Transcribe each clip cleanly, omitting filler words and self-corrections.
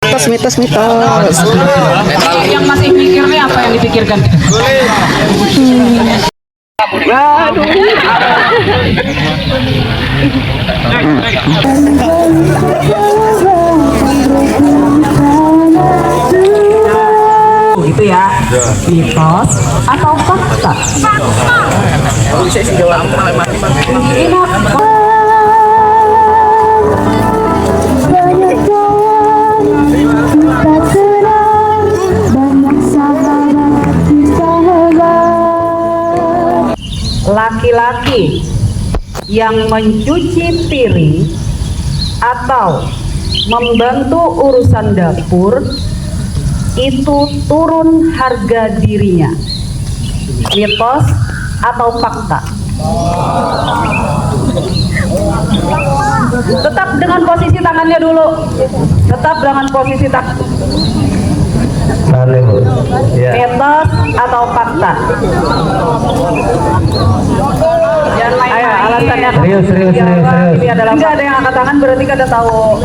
mitos. Yang masih mikir nih apa yang dipikirkan? Gitu ya, mitos atau fakta? Laki-laki yang mencuci piring atau membantu urusan dapur itu turun harga dirinya. Mitos atau fakta? Tetap dengan posisi tangannya dulu. Tetap dengan posisi tangan. Ya. Mitos atau fakta? Jangan main-main. Ayo, alasannya. Serius. Ini adalah nggak ada yang angkat tangan berarti kada tahu.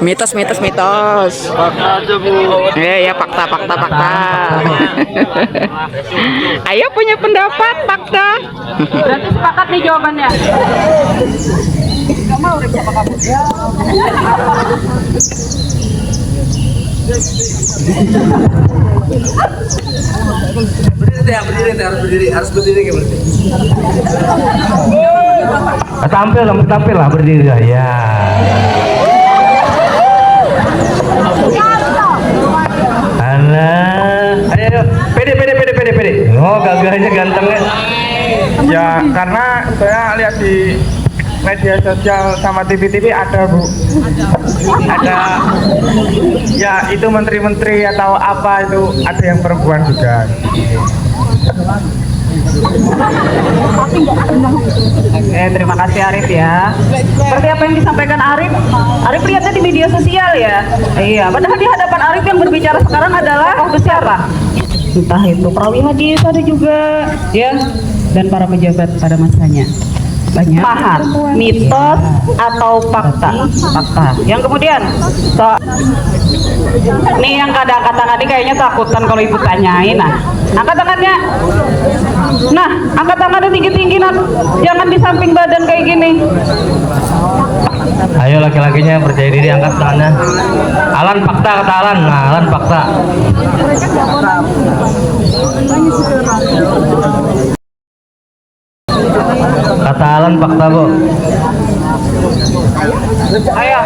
Mitos. Fakta aja, Bu. Ya, fakta. Ayo punya pendapat fakta. Berarti sepakat nih jawabannya. Gak mau sama kamu. Harus berdiri kayak berarti. Tampil lah berdiri lah ya. Ayo, pede. Oh, gagahnya gantengnya. Ya karena saya lihat di media sosial sama TV ada, Bu. Ada ya itu menteri-menteri atau apa itu ada yang perempuan juga. Terima kasih Arif ya. Seperti apa yang disampaikan Arif lihatnya di media sosial ya. Iya, padahal di hadapan Arif yang berbicara sekarang adalah siapa? Entah itu perawi hadis ada juga ya, dan para pejabat pada masanya. Banyak. Paham, mitos atau fakta? Fakta. Yang kemudian, nih yang kadang angkat tangan ini kayaknya takutan kalau ibu tanyain. Nah, angkat tangannya. Nah, angkat tangannya tinggi-tinggi, nah. Jangan di samping badan kayak gini. Ayo laki-lakinya percaya diri, angkat tangannya. Alan fakta kata Alan. Nah, Alan fakta. Kata Alan fakta, Bu. Ayo.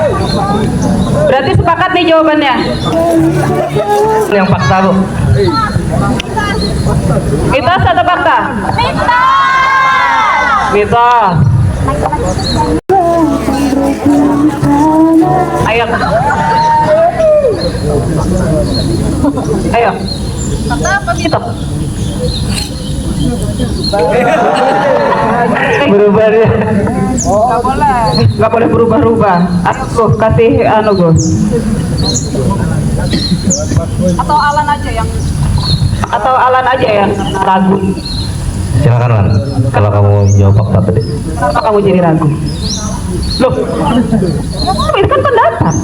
Berarti sepakat nih jawabannya. Yang fakta, Bu. Mitos atau fakta? Mitos. Ayo. Mitos. Berubah dia. Nggak boleh berubah-ubah. Aku kasih Gus. Atau Alan aja yang ragu. Silakan Lan. Kalau kamu jawab fakta tadi. Kenapa kamu jadi ragu? Loh, itu kan pendapat.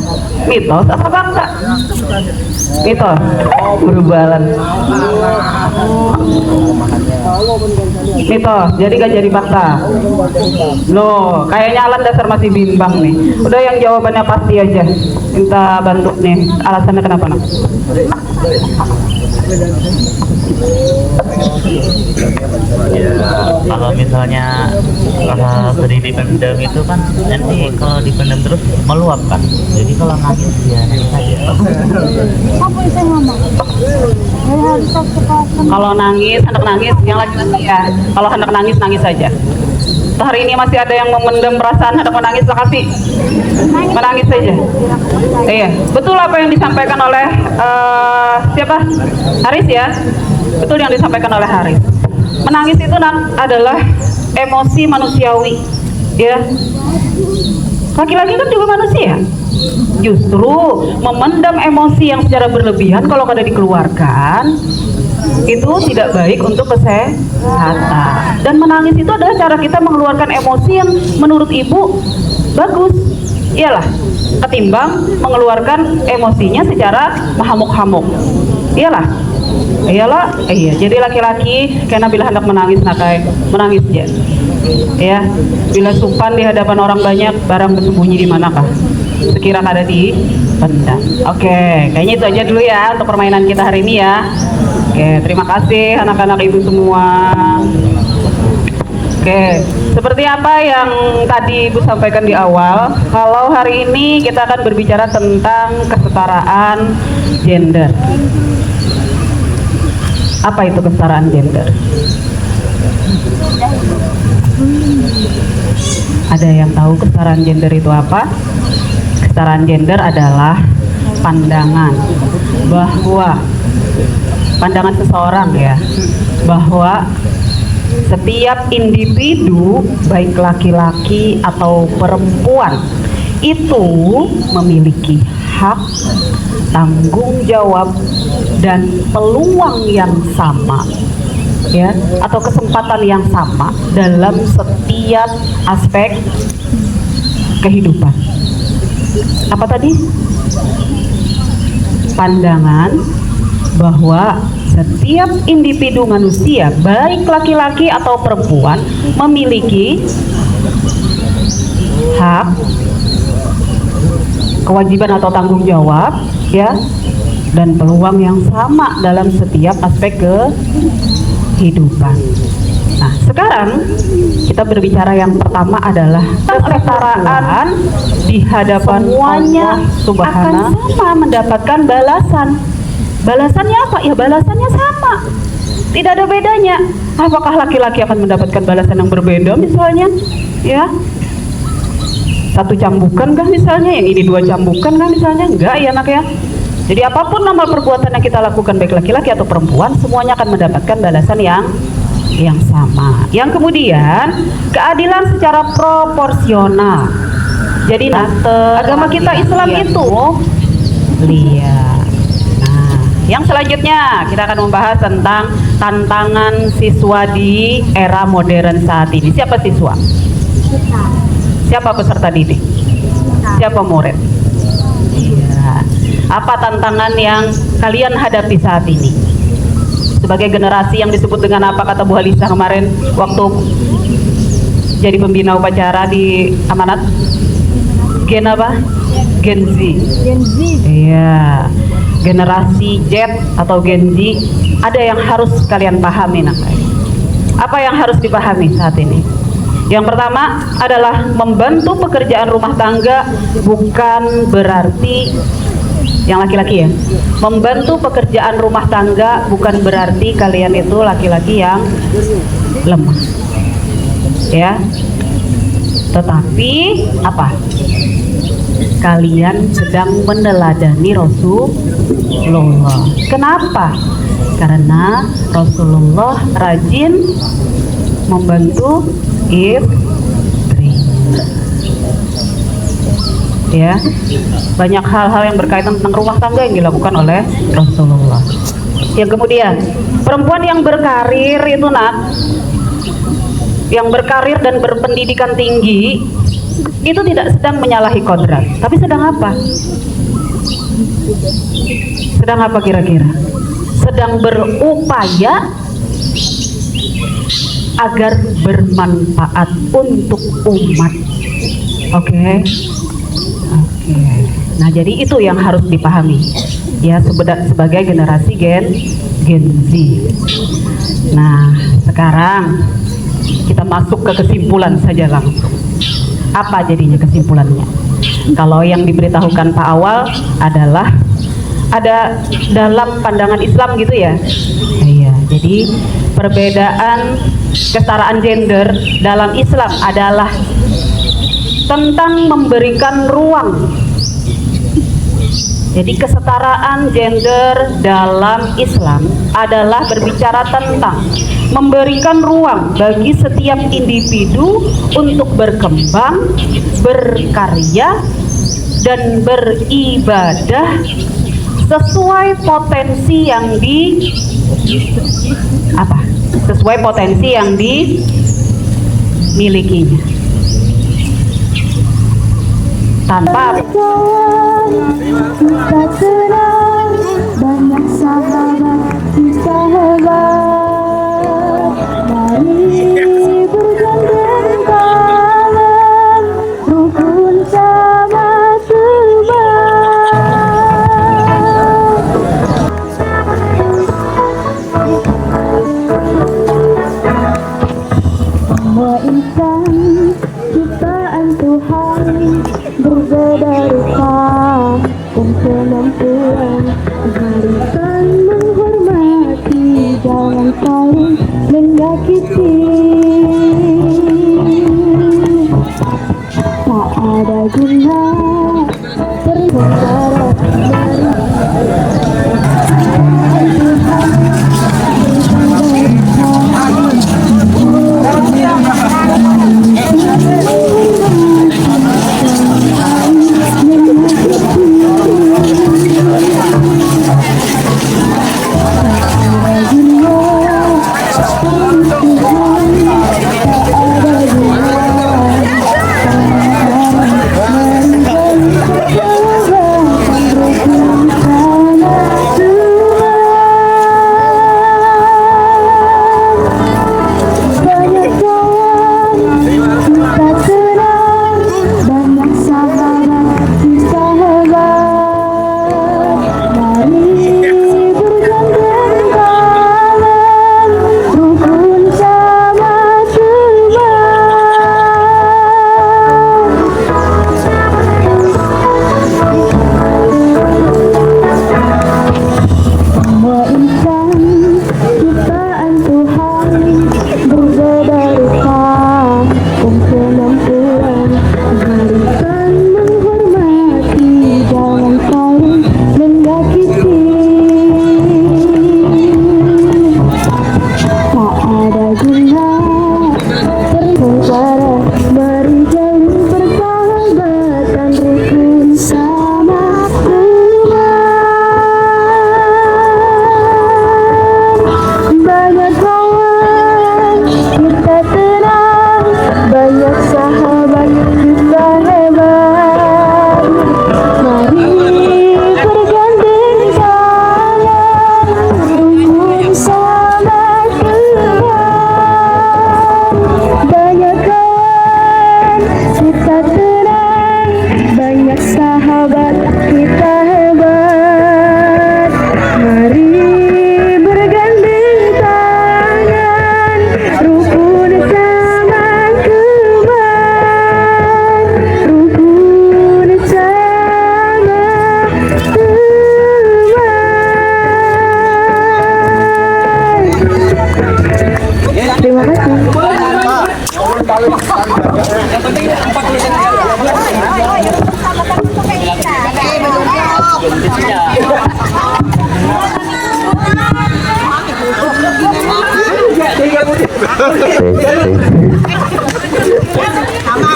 Mitos apa fakta? Mitos. Berubah Lan. Mitos, jadi gak jadi fakta. Loh, kayaknya Alan dasar masih bimbang nih. Udah yang jawabannya pasti aja. Minta bantu nih. Alasannya kenapa nak? Ya, kalau misalnya sedih dipendam itu kan nanti kalau dipendam terus meluap kan. Jadi kalau nangis ya nangis aja. Kalau nangis, hendak nangis, yang laki-laki ya. Kalau hendak nangis, nangis saja. Hari ini masih ada yang memendam perasaan hendak menangis, kasih menangis saja. Iya, betul apa yang disampaikan oleh siapa? Haris ya. Betul yang disampaikan oleh Haris. Menangis itu adalah emosi manusiawi, ya. Laki-laki kan juga manusia. Justru memendam emosi yang secara berlebihan kalau kada dikeluarkan itu tidak baik untuk kata. Dan menangis itu adalah cara kita mengeluarkan emosi yang menurut ibu bagus, iyalah, ketimbang mengeluarkan emosinya secara mahamuk-hamuk, iyalah. Iya. Jadi laki-laki karena bila hendak menangis nakai menangis ya. Ya, bila sumpan di hadapan orang banyak, barang bersembunyi di manakah? Sekira ada di pendam. Oke, kayaknya itu aja dulu ya untuk permainan kita hari ini ya. Oke, terima kasih anak-anak ibu semua. Oke, seperti apa yang tadi Ibu sampaikan di awal, kalau hari ini kita akan berbicara tentang kesetaraan gender. Apa itu kesetaraan gender? Ada yang tahu kesetaraan gender itu apa? Kesetaraan gender adalah pandangan bahwa pandangan seseorang ya, bahwa setiap individu baik laki-laki atau perempuan itu memiliki hak, tanggung jawab dan peluang yang sama ya, atau kesempatan yang sama dalam setiap aspek kehidupan. Apa tadi? Pandangan bahwa setiap individu manusia baik laki-laki atau perempuan memiliki hak, kewajiban atau tanggung jawab ya, dan peluang yang sama dalam setiap aspek kehidupan. Nah, sekarang kita berbicara yang pertama adalah kesetaraan di hadapan semuanya akan sama mendapatkan balasan. Balasannya apa? Ya balasannya sama. Tidak ada bedanya. Apakah laki-laki akan mendapatkan balasan yang berbeda misalnya? Ya. Satu cambukan kah misalnya, yang ini 2 cambukan kah misalnya? Enggak ya anak ya. Jadi apapun amal perbuatan yang kita lakukan baik laki-laki atau perempuan, semuanya akan mendapatkan balasan yang sama. Yang kemudian keadilan secara proporsional. Jadi agama kita Islam itu lihat. Nah, yang selanjutnya kita akan membahas tentang tantangan siswa di era modern saat ini. Siapa siswa? Siapa peserta didik? Siapa murid? Iya. Apa tantangan yang kalian hadapi saat ini? Sebagai generasi yang disebut dengan apa kata Bu Halisa kemarin waktu jadi pembina upacara di Amanat? Gen apa? Gen Z. Iya. Generasi Z atau Gen Z, ada yang harus kalian pahami nak. Apa yang harus dipahami saat ini? Yang pertama adalah membantu pekerjaan rumah tangga bukan berarti yang laki-laki ya. Membantu pekerjaan rumah tangga bukan berarti kalian itu laki-laki yang lemah. Ya. Tetapi apa? Kalian sedang meneladani Rasulullah. Kenapa? Karena Rasulullah rajin membantu istri. Ya, banyak hal-hal yang berkaitan tentang rumah tangga yang dilakukan oleh Rasulullah. Yang kemudian, perempuan yang berkarir itu yang berkarir dan berpendidikan tinggi itu tidak sedang menyalahi kodrat, tapi sedang apa? Sedang apa kira-kira? Sedang berupaya agar bermanfaat untuk umat. Oke. Nah, jadi itu yang harus dipahami ya sebagai generasi Gen Z. Nah, sekarang kita masuk ke kesimpulan saja langsung. Apa jadinya kesimpulannya? Kalau yang diberitahukan Pak Awal adalah ada dalam pandangan Islam gitu ya. Iya, jadi perbedaan kesetaraan gender dalam Islam adalah tentang memberikan ruang. Jadi kesetaraan gender dalam Islam adalah berbicara tentang memberikan ruang bagi setiap individu untuk berkembang, berkarya, dan beribadah sesuai potensi yang sesuai potensi yang dimilikinya. Tanpa kita tenang, banyak sahabat kita hebat. Mari bergandeng tangan, rukun sama semua insan ciptaan Tuhan berbeda rupa dan kemampuan. Mari saling menghormati, jangan saling menyakiti. Tak ada guna berbicara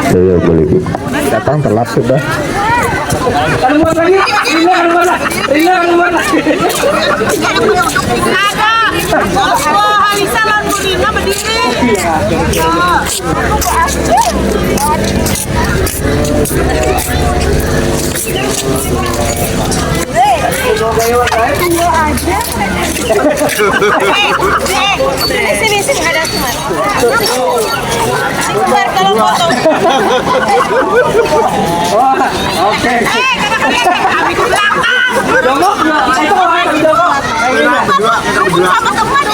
Saya boleh datang telat sudah. Sini ada semua. Sebentar kalau foto. Oke. Kami ke belakang. Jongkok, itu orang jongkok. Sama teman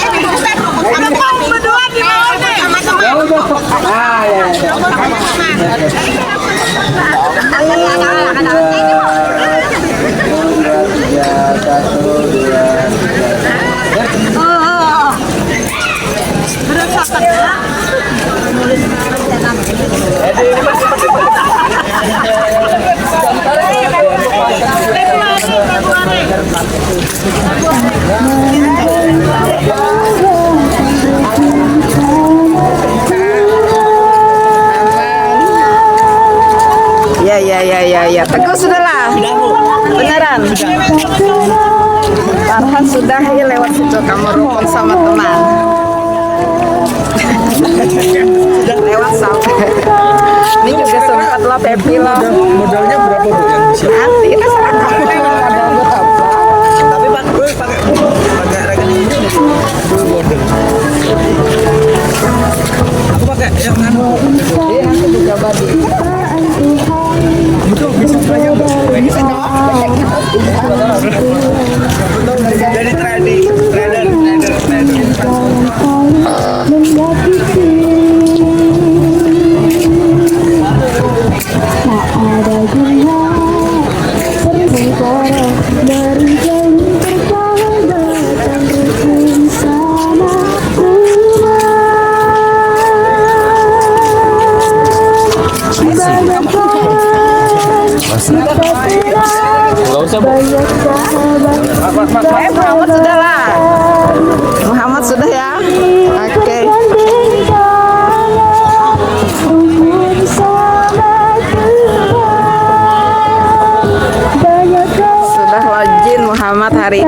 sama kamu berdua di bawah nih. Sama teman. Ah, ya. Ya Ya. Teguh sudahlah. Beneran. Farhan sudah ya lewat situ kamu rukun sama teman. Lewat sampai. Ini juga sempat lah Pepi lah. Modalnya berapa Bu yang bisa? Nanti terserah kamu modal buat apa. Tapi pakai rekening ini modal. Aku pakai yang anu. Iya nanti juga bagi. Betul bisa banyak Bu. Bisa jadi trader. Muhammad sudah lah. Muhammad sudah ya. Oke. Sudah login Muhammad hari